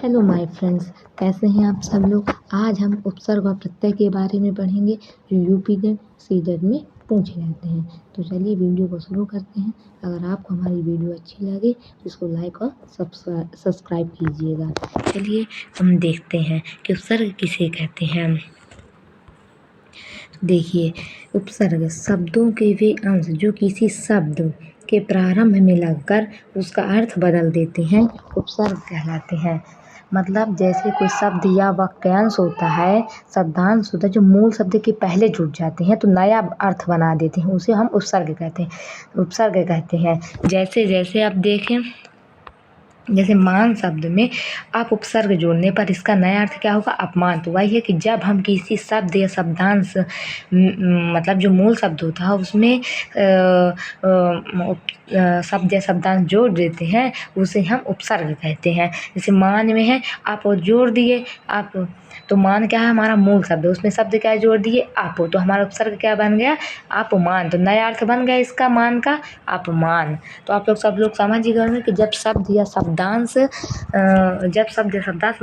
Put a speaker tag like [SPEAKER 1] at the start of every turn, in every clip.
[SPEAKER 1] Hello my friends, कैसे हैं आप सब लोग। आज हम उपसर्ग और प्रत्यय के बारे में पढ़ेंगे जो यूपी जेड सी जेड में पूछे जाते हैं। तो चलिए वीडियो को शुरू करते हैं। अगर आपको हमारी वीडियो अच्छी लगे तो इसको लाइक और सब्सक्राइब कीजिएगा। चलिए हम देखते हैं कि उपसर्ग किसे कहते हैं। देखिए, उपसर्ग शब्दों के वे अंश जो किसी शब्द के प्रारंभ में लगकर उसका अर्थ बदल देते हैं, उपसर्ग कहलाते हैं। मतलब जैसे कोई शब्द या वाक्यांश होता है, शब्दांश होता है जो मूल शब्द के पहले जुड़ जाते हैं तो नया अर्थ बना देते हैं, उसे हम उपसर्ग कहते हैं। जैसे जैसे आप देखें, जैसे मान शब्द में आप उपसर्ग जोड़ने पर इसका नया अर्थ क्या होगा? अपमान। तो वही है कि जब हम किसी शब्द या शब्दांश मतलब जो मूल शब्द होता है उसमें शब्द या शब्दांश जोड़ देते हैं उसे हम उपसर्ग कहते हैं। जैसे मान में है आप जोड़ दिए आप, तो मान क्या है? हमारा मूल शब्द, उसमें शब्द क्या जोड़ दिए? आप, तो हमारा उपसर्ग क्या बन गया? अपमान। तो नया अर्थ बन गया इसका मान का, अपमान। तो आप लोग सब लोग समझ ही गए कि जब शब्द या शब्दांश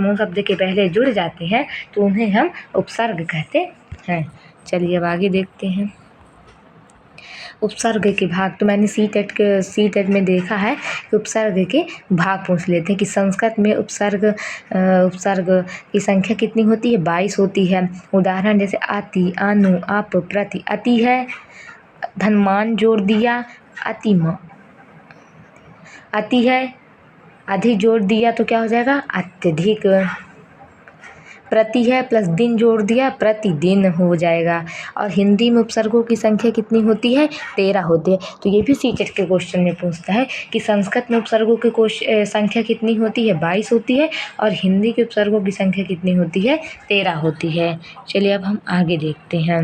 [SPEAKER 1] मूल शब्द के पहले जुड़ जाते हैं तो उन्हें हम उपसर्ग कहते हैं। चलिए अब आगे देखते हैं उपसर्ग के भाग। तो मैंने सी टेट में देखा है कि उपसर्ग के भाग पूछ लेते हैं कि संस्कृत में उपसर्ग की संख्या कितनी होती है? 22 होती है। उदाहरण जैसे अति, अनु, अप, प्रति। अति है, धनमान जोड़ दिया, अति है, अधिक जोड़ दिया तो क्या हो जाएगा? अत्यधिक। प्रति है प्लस दिन जोड़ दिया, प्रतिदिन हो जाएगा। और हिंदी में उपसर्गों की संख्या कितनी होती है? 13 होती है। तो ये भी सीटेट के क्वेश्चन में पूछता है कि संस्कृत में उपसर्गों की संख्या कितनी होती है? 22 होती है। और हिंदी के उपसर्गों की संख्या कितनी होती है? 13 होती है। चलिए अब हम आगे देखते हैं।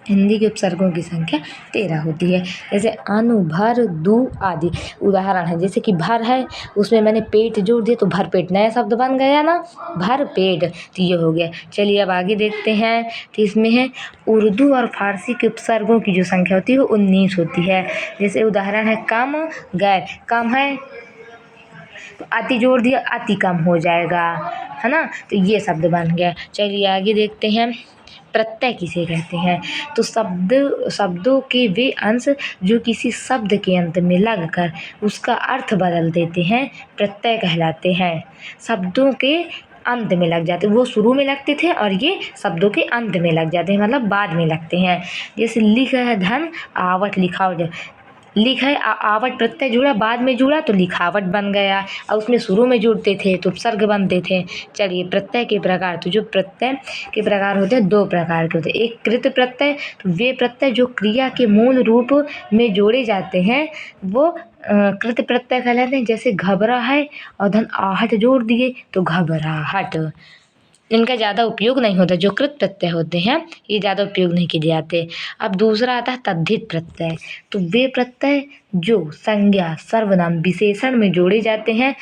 [SPEAKER 1] हिंदी के उपसर्गों की संख्या 13 होती है। जैसे अनु, भर, दु आदि उदाहरण है। जैसे कि भर है, उसमें मैंने पेट जोड़ दिया तो भर पेट नया शब्द बन गया ना, भर पेट। तो ये हो गया। चलिए अब आगे देखते हैं। तो इसमें है उर्दू और फारसी के उपसर्गों की जो संख्या होती है वो 19 होती है। जैसे उदाहरण है कम, गैर। कम है तो अति जोड़ दिया, अति कम हो जाएगा, है ना। तो ये शब्द बन गया। चलिए आगे देखते हैं प्रत्यय किसे कहते हैं। तो शब्दों के वे अंश जो किसी शब्द के अंत में लगकर उसका अर्थ बदल देते हैं प्रत्यय कहलाते हैं। शब्दों के अंत में लग जाते, वो शुरू में लगते थे और ये शब्दों के अंत में लग जाते हैं, मतलब बाद में लगते हैं। जैसे लिख है धन, आवट, लिखावट। लिख है, आवट प्रत्यय जुड़ा, बाद में जुड़ा तो लिखावट बन गया। और उसमें शुरू में जुड़ते थे तो उपसर्ग बनते थे। चलिए प्रत्यय के प्रकार। तो जो प्रत्यय के प्रकार होते हैं 2 प्रकार के होते हैं। एक कृत प्रत्यय, तो वे प्रत्यय जो क्रिया के मूल रूप में जोड़े जाते हैं वो कृत प्रत्यय कहलाते हैं। जैसे घबरा है और धन आहट जोड़ दिए तो घबराहट। इनका ज़्यादा उपयोग नहीं होता। जो कृत प्रत्यय होते हैं ये ज़्यादा उपयोग नहीं किए जाते। अब दूसरा आता है तद्धित प्रत्यय। तो वे प्रत्यय जो संज्ञा, सर्वनाम, विशेषण में जोड़े जाते हैं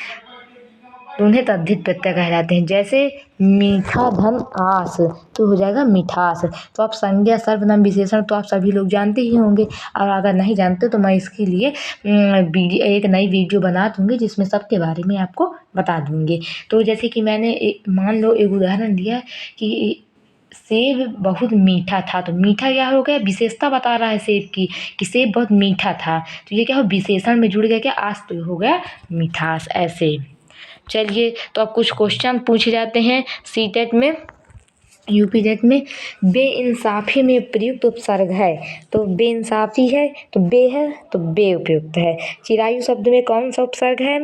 [SPEAKER 1] तो उन्हें तद्धित प्रत्यय कहलाते हैं। जैसे मीठा धन आस तो हो जाएगा मिठास। तो आप संज्ञा, सर्वनाम, विशेषण तो आप सभी लोग जानते ही होंगे। और अगर नहीं जानते तो मैं इसके लिए एक नई वीडियो बना दूँगी जिसमें सबके बारे में आपको बता दूँगी। तो जैसे कि मैंने मान लो एक उदाहरण दिया कि सेब बहुत मीठा था। तो मीठा क्या हो गया? विशेषता बता रहा है सेब की कि सेब बहुत मीठा था। तो ये क्या हो? विशेषण में जुड़ गया क्या? आस तो हो गया मिठास। ऐसे। चलिए तो अब कुछ क्वेश्चन पूछे जाते हैं सी टेट में, यूपी टेट में। बेइंसाफी में प्रयुक्त उपसर्ग है। तो बेइंसाफी है तो बे है तो बे उपयुक्त है। चिरायु शब्द में कौन सा उपसर्ग है?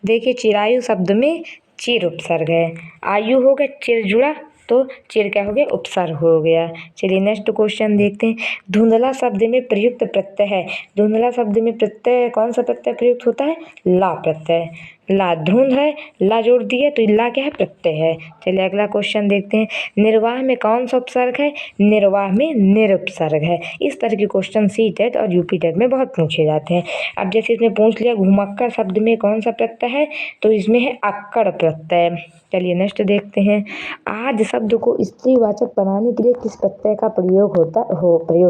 [SPEAKER 1] देखिए चिरायु शब्द में चिर उपसर्ग है। आयु हो गया, चिर जुड़ा तो चिर क्या हो गया? उपसर्ग हो गया। चलिए नेक्स्ट क्वेश्चन देखते हैं। धुंधला शब्द में प्रयुक्त प्रत्यय है। धुंधला शब्द में प्रत्यय कौन सा प्रत्यय प्रयुक्त होता है? ला प्रत्यय। ला, धुंध है, ला जोड़ दिए तो ला क्या है? प्रत्यय है। चलिए अगला क्वेश्चन देखते हैं। निर्वाह में कौन सा उपसर्ग है? निर्वाह में निरुपसर्ग है। इस तरह के क्वेश्चन सी टेट और यूपी टेट में बहुत पूछे जाते हैं। अब जैसे इसमें पूछ लिया घुमक्कड़ शब्द में कौन सा प्रत्यय है? तो इसमें है अक्कड़ प्रत्यय। चलिए नेक्स्ट देखते हैं। आज शब्द को स्त्रीवाचक बनाने के लिए किस प्रत्यय का प्रयोग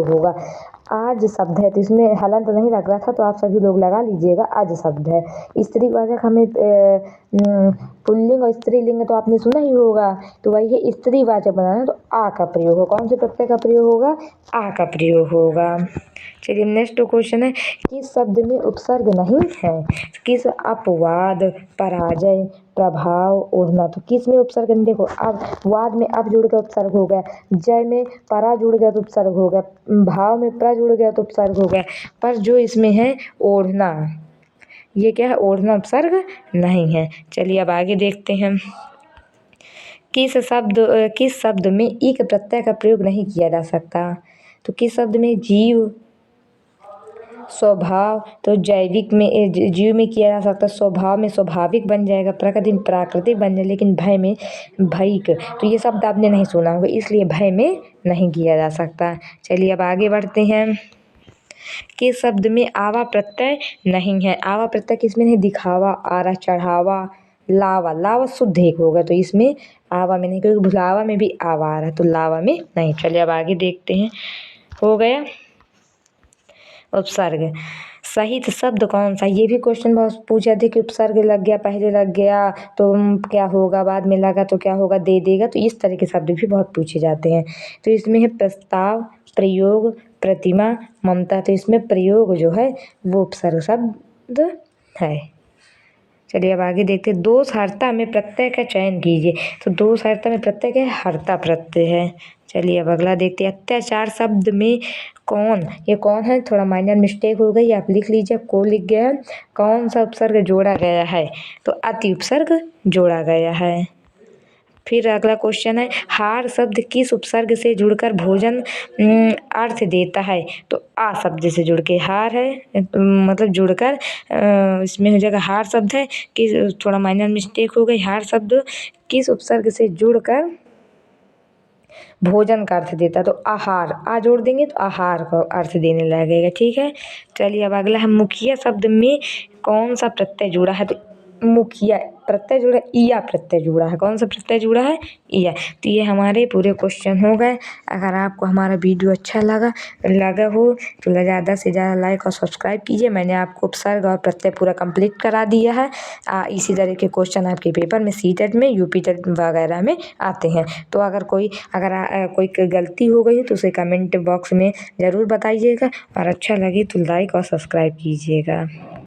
[SPEAKER 1] होगा? आज शब्द है, तो इसमें हलंत नहीं लग रहा था, तो आप सभी लोग लगा लीजिएगा आज शब्द है। स्त्रीवाचक हमें पुल्लिंग और स्त्रीलिंग तो आपने सुना ही होगा, तो वही है स्त्रीवाचक बनाना, तो आ का प्रयोग होगा। कौन से प्रत्यय का प्रयोग होगा? आ का प्रयोग होगा। चलिए नेक्स्ट क्वेश्चन है, किस शब्द में उपसर्ग नहीं है? किस? अपवाद, पराजय, प्रभाव, ओढ़ना। तो किस में उपसर्ग नहीं? देखो, अब वाद में अब जुड़ के उपसर्ग हो गया, जय में परा जुड़ गया तो उपसर्ग हो गया, भाव में प्र जुड़ गया तो उपसर्ग हो गया, पर जो इसमें है ओढ़ना, ये क्या है? ओढ़ना उपसर्ग नहीं है। चलिए अब आगे देखते हैं, किस शब्द में इक प्रत्यय का प्रयोग नहीं किया जा सकता? तो किस शब्द में? जीव, स्वभाव, तो जैविक में जीव में किया जा सकता है, स्वभाव में स्वाभाविक बन जाएगा, प्रकृति में प्राकृतिक बन जाए, लेकिन भय में भयिक, तो ये शब्द आपने नहीं सुना होगा, इसलिए भय में नहीं किया जा सकता। चलिए अब आगे बढ़ते हैं, किस शब्द में आवा प्रत्यय नहीं है? आवा प्रत्यय किसमें नहीं? दिखावा, आरा, चढ़ावा, लावा। लावा शुद्ध एक होगा, तो इसमें आवा में नहीं, क्योंकि भुलावा में भी आवा आ रहा है, तो लावा में नहीं। चलिए अब आगे देखते हैं, हो गया उपसर्ग। सहित शब्द कौन सा? ये भी क्वेश्चन बहुत पूछा थे कि उपसर्ग लग गया, पहले लग गया तो क्या होगा, बाद में लगा तो क्या होगा, दे देगा, तो इस तरह के शब्द भी बहुत पूछे जाते हैं। तो इसमें है प्रस्ताव, प्रयोग, प्रतिमा, ममता। तो इसमें प्रयोग जो है वो उपसर्ग शब्द है। चलिए अब आगे देखते हैं, दोषहर्ता में प्रत्यय का चयन कीजिए। तो दोषहर्ता में प्रत्यय क्या है? हर्ता प्रत्यय है। चलिए अब अगला देखते हैं, अत्याचार शब्द में कौन, ये कौन है? थोड़ा माइनर मिस्टेक हो गई, आप लिख लीजिए, को लिख गया है, कौन सा उपसर्ग जोड़ा गया है? तो अति उपसर्ग जोड़ा गया है। फिर अगला क्वेश्चन है, हार शब्द किस उपसर्ग से जुड़कर भोजन अर्थ देता है? तो आ शब्द से जुड़ के हार है, मतलब जुड़कर इसमें हो जाएगा हार शब्द है कि, थोड़ा माइनर मिस्टेक हो गई, हार शब्द किस उपसर्ग से जुड़कर भोजन का अर्थ देता है? तो आहार, आ जोड़ देंगे तो आहार का अर्थ देने लगेगा, ठीक है। चलिए अब अगला है, मुखिया शब्द में कौन सा प्रत्यय जुड़ा है? तो मुखिया प्रत्यय जुड़ा, ईया प्रत्यय जुड़ा है। कौन सा प्रत्यय जुड़ा है? ईया। तो ये हमारे पूरे क्वेश्चन हो गए। अगर आपको हमारा वीडियो अच्छा लगा हो तो ज़्यादा से ज़्यादा लाइक और सब्सक्राइब कीजिए। मैंने आपको उपसर्ग और प्रत्यय पूरा कंप्लीट करा दिया है। इसी तरह के क्वेश्चन आपके पेपर में सीटेट में, यूपी टेट वगैरह में आते हैं। तो अगर कोई गलती हो गई तो उसे कमेंट बॉक्स में ज़रूर बताइएगा, और अच्छा लगे तो लाइक और सब्सक्राइब कीजिएगा।